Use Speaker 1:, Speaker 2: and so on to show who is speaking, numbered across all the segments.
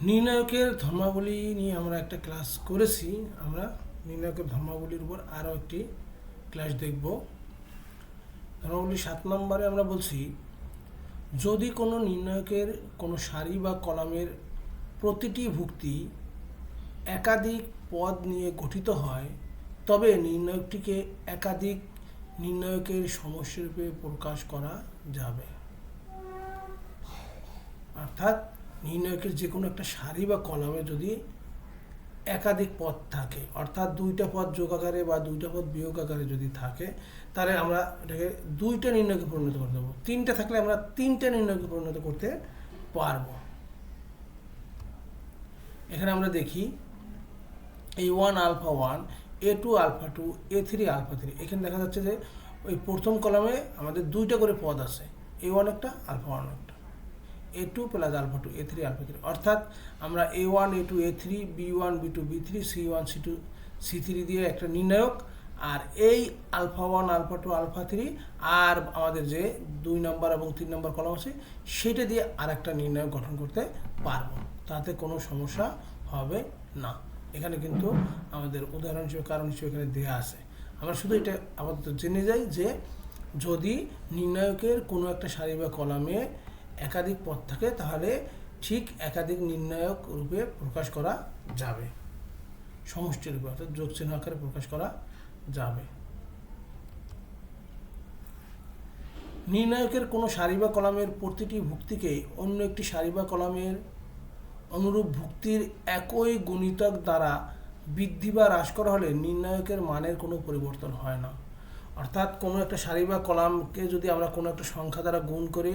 Speaker 1: নির্ণায়কের ধর্মাবলী নিয়ে আমরা একটা ক্লাস করেছি। আমরা নির্ণায়কের ধর্মাবলীর উপর আরও একটি ক্লাস দেখব। ধর্মাবলী 7 নম্বরে আমরা বলছি, যদি কোনো নির্ণায়কের কোনো সারি বা কলামের প্রতিটি ভুক্তি একাধিক পদ নিয়ে গঠিত হয়, তবে নির্ণায়কটিকে একাধিক নির্ণায়কের সমষ্টিরূপে প্রকাশ করা যাবে। অর্থাৎ নির্ণায়কের যে কোনো একটা সারি বা কলামে যদি একাধিক পদ থাকে, অর্থাৎ দুইটা পদ যোগ আকারে বা দুইটা পদ বিয়োগ আকারে যদি থাকে, তাহলে আমরা এটাকে দুইটা নির্ণয়কে পরিণত করে দেবো। তিনটা থাকলে আমরা তিনটা নির্ণয়কে পরিণত করতে পারবো। এখানে আমরা দেখি A1 alpha 1, A2 alpha 2, A3 alpha 3। এখানে দেখা যাচ্ছে যে ওই প্রথম কলামে আমাদের দুইটা করে পদ আছে, A1 একটা, আলফা 1 একটা, A2 plus alpha 2, A3 alpha 3। অর্থাৎ আমরা A1 A2 A3 B1 B2 B3 C1 C2 C3 দিয়ে একটা নির্ণায়ক, আর এই আলফা 1 আলফা 2 আলফা 3 আর আমাদের যে 2 নম্বর এবং 3 নম্বর কলাম আছে সেটা দিয়ে আরেকটা নির্ণায়ক গঠন করতে পারবো, তাতে কোনো সমস্যা হবে না। এখানে কিন্তু আমাদের উদাহরণ হিসেবে, কারণ হিসেবে এখানে দেওয়া আছে। আমরা শুধু এটা আপাতত জেনে যাই যে যদি নির্ণায়কের কোনো একটা সারি বা কলামে একাধিক পদ থাকে, তাহলে ঠিক একাধিক নির্ণায়ক রূপে প্রকাশ করা যাবে, সমষ্টি রূপে, অর্থাৎ যোগ চিহ্ন আকারে প্রকাশ করা যাবে। নির্ণায়কের কোনো সারি বা কলামের প্রতিটি ভুক্তিকে অন্য একটি সারি বা কলামের অনুরূপ ভুক্তির একই গুণিতক দ্বারা বৃদ্ধি বা হ্রাস করা হলে নির্ণায়কের মানের কোনো পরিবর্তন হয় না। অর্থাৎ কোনো একটা সারি বা কলামকে যদি আমরা কোনো একটা সংখ্যা দ্বারা গুণ করে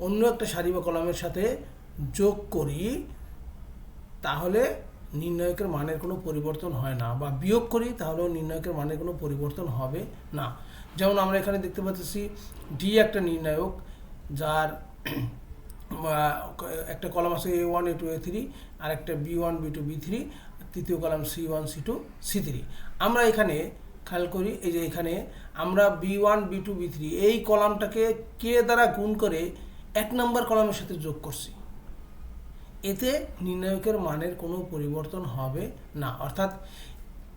Speaker 1: অন্য একটা সারি বা কলামের সাথে যোগ করি, তাহলে নির্ণায়কের মানের কোনো পরিবর্তন হয় না, বা বিয়োগ করি তাহলেও নির্ণায়কের মানের কোনো পরিবর্তন হবে না। যেমন আমরা এখানে দেখতে পাচ্ছি ডি একটা নির্ণায়ক, যার একটা কলাম আছে A1 A2 A3, আর একটা B1 B2 B3, তৃতীয় কলাম C1 C2 C3। আমরা এখানে খেয়াল করি, এই যে এখানে আমরা B1 B2 B3 এই কলামটাকে কে দ্বারা গুণ করে 1 নম্বর কলামের সাথে যোগ করছি, এতে নির্ণায়কের মানের কোনো পরিবর্তন হবে না। অর্থাৎ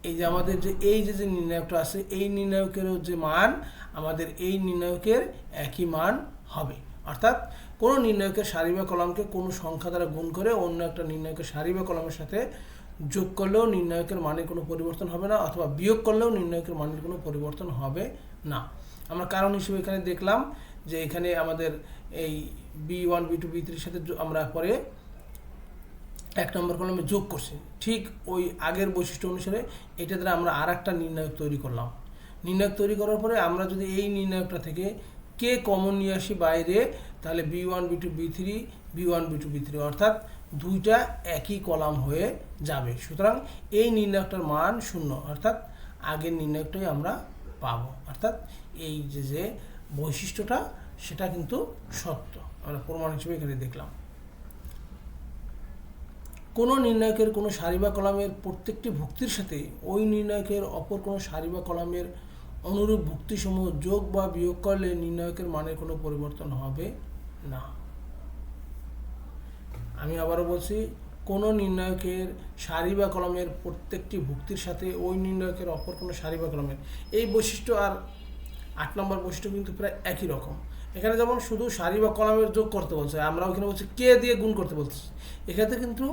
Speaker 1: এই যে আমাদের যে এই যে নির্ণায়কটা আছে, এই নির্ণায়কেরও যে মান আমাদের এই নির্ণায়কের একই মান হবে। অর্থাৎ কোনো নির্ণায়কের সারি বা কলামকে কোনো সংখ্যা দ্বারা গুণ করে অন্য একটা নির্ণায়কের সারি বা কলামের সাথে যোগ করলেও নির্ণায়কের মানের কোনো পরিবর্তন হবে না, অথবা বিয়োগ করলেও নির্ণায়কের মানের কোনো পরিবর্তন হবে না। আমরা কারণ হিসেবে এখানে দেখলাম যে এখানে আমাদের এই B1 B2 B3 সাথে আমরা পরে 1 নম্বর কলামে যোগ করছি, ঠিক ওই আগের বৈশিষ্ট্য অনুসারে এটা দ্বারা আমরা আর একটা নির্ণায়ক তৈরি করলাম। নির্ণায়ক তৈরি করার পরে আমরা যদি এই নির্ণায়কটা থেকে কে কমন নিয়ে আসি বাইরে, তাহলে B1 B2 B3 B1 B2 B3, অর্থাৎ দুইটা একই কলাম হয়ে যাবে। সুতরাং এই নির্ণায়কটার মান 0, অর্থাৎ আগের নির্ণায়কটাই আমরা পাবো। অর্থাৎ এই যে বৈশিষ্ট্যটা সেটা কিন্তু সত্য, আমরা প্রমাণ হিসেবে এখানে দেখলাম। কোনো নির্ণায়কের কোনো সারি বা কলামের প্রত্যেকটি ভুক্তির সাথে ওই নির্ণায়কের অপর কোনো সারি বা কলামের অনুরূপ ভুক্তিসমূহ যোগ বা বিয়োগ করলে নির্ণায়কের মানের কোনো পরিবর্তন হবে না। আমি আবারও বলছি, কোনো নির্ণায়কের সারি বা কলামের প্রত্যেকটি ভুক্তির সাথে ওই নির্ণায়কের অপর কোনো সারি বা কলামের, এই বৈশিষ্ট্য আর 8 নম্বর বৈশিষ্ট্য কিন্তু প্রায় একই রকম। এখানে যেমন শুধু সারি বা কলামের যোগ করতে বলছে, আমরা ওখানে বলছি কে দিয়ে গুণ করতে বলছি। এক্ষেত্রে কিন্তু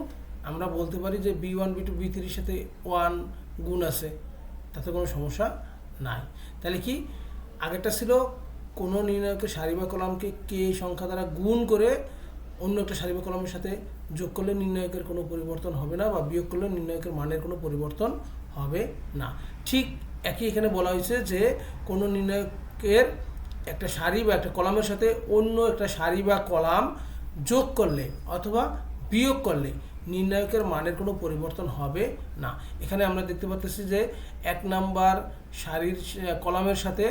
Speaker 1: আমরা বলতে পারি যে B1 B2 B3 সাথে 1 গুণ আছে, তাতে কোনো সমস্যা নাই। তাহলে কি আগেরটা ছিল কোনো নির্ণায়কের সারি বা কলামকে কে সংখ্যা দ্বারা গুণ করে অন্য একটা সারি বা কলামের সাথে যোগ করলে নির্ণায়কের কোনো পরিবর্তন হবে না, বা বিয়োগ করলে নির্ণায়কের মানের কোনো পরিবর্তন হবে না। ঠিক একই এখানে বলা হয়েছে যে কোনো নির্ণায়কের একটা সারি বা একটা কলামের সাথে অন্য একটা সারি বা কলাম যোগ করলে অথবা বিয়োগ করলে নির্ণায়কের মানের কোনো পরিবর্তন হবে না। এখানে আমরা দেখতে পাচ্ছি যে 1 নম্বর সারির কলামের সাথে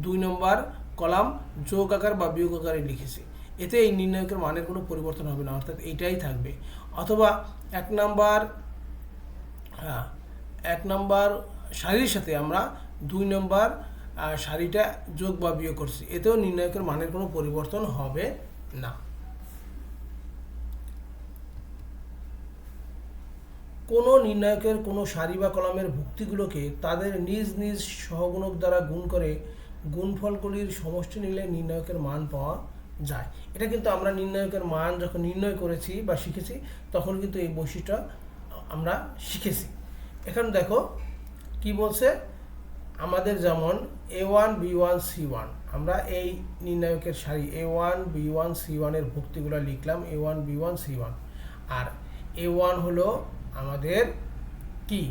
Speaker 1: 2 নম্বর কলাম যোগ আকার বা বিয়োগ আকারে লিখেছি, এতে এই নির্ণায়কের মানের কোনো পরিবর্তন হবে না, অর্থাৎ এইটাই থাকবে। অথবা 1 নম্বর সারির সাথে আমরা 2 নম্বর সারিটা যোগ বা বিয়োগ করছি, এতেও নির্ণায়কের মানের কোনো পরিবর্তন হবে না। কোনো নির্ণায়কের কোনো সারি বা কলামের ভুক্তিগুলোকে তাদের নিজ নিজ সহগুণক দ্বারা গুণ করে গুণফলগুলির সমষ্টি নিলে নির্ণায়কের মান পাওয়া যায়। এটা কিন্তু আমরা নির্ণায়কের মান যখন নির্ণয় করেছি বা শিখেছি তখন কিন্তু এই বৈশিষ্ট্য আমরা শিখেছি। এখানে দেখো কি বলছে, আমাদের যেমন A1 B1 C1, আমরা এই নির্ণায়কের সারি A1 B1 C1 এর ভুক্তিগুলো লিখলাম A1 B1 C1, আর A1 হলো আমাদের কি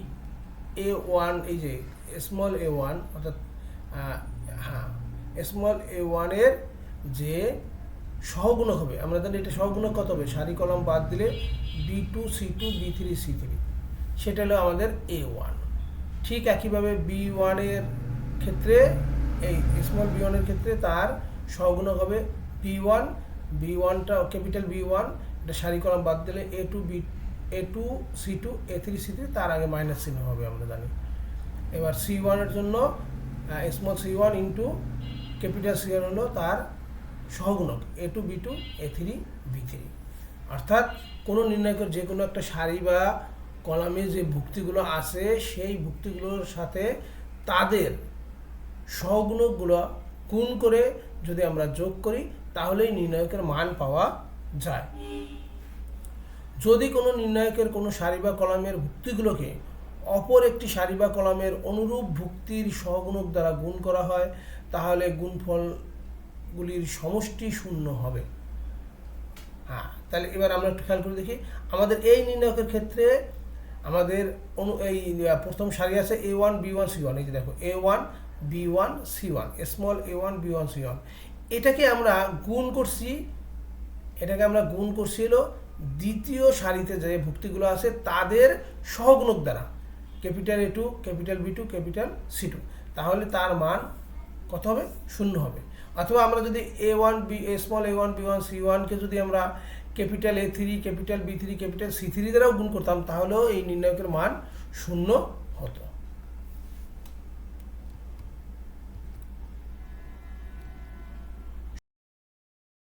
Speaker 1: A1, এই যে স্মল A1 অর্থাৎ স্মল A1 এর যে সহগুণক হবে, আমরা জানি এটা সহগুণক কত হবে, সারি কলাম বাদ দিলে B2 C2 B3 C3, সেটা হলো আমাদের A1। ঠিক একইভাবে B1 এর ক্ষেত্রে, এই স্মল B1 এর ক্ষেত্রে তার সহগুণক হবে B1, B1টা ক্যাপিটাল B1, এটা সারি কলাম বাদ দিলে A2 C2 A3 C3, তার আগে মাইনাস চিহ্ন হবে আমরা জানি। এবার C1 এর জন্য small C1 into capital C1 হলো তার সহগুণক A2 B2 A3 B3। অর্থাৎ কোনো নির্ণায়কের যে কোনো একটা সারি বা কলামে যে ভুক্তিগুলো আছে সেই ভুক্তিগুলোর সাথে তাদের সহগুণকগুলো গুণ করে যদি আমরা যোগ করি তাহলেই নির্ণায়কের মান পাওয়া যায়। যদি কোনো নির্ণায়কের কোনো সারি বা কলামের ভুক্তিগুলোকে অপর একটি সারি বা কলামের অনুরূপ ভুক্তির সহগুণক দ্বারা গুণ করা হয় তাহলে গুণফলগুলির সমষ্টি শূন্য হবে। তাহলে এবার আমরা একটু খেয়াল করে দেখি, আমাদের এই নির্ণায়কের ক্ষেত্রে আমাদের এই প্রথম সারি আছে A1 B1 C1, এই যে দেখো A1 B1 C1, small A1 B1 C1, এটাকে আমরা গুণ করছি হলো দ্বিতীয় সারিতে যে ভুক্তিগুলো আছে তাদের সহগুণক দ্বারা, capital A2 capital B2 capital C2, তাহলে তার মান কত হবে, শূন্য হবে। অথবা আমরা যদি স্মল A1 B1 C1কে যদি আমরা capital A3 capital B3 capital C3 দ্বারাও গুণ করতাম তাহলেও এই নির্ণায়কের মান শূন্য হতো।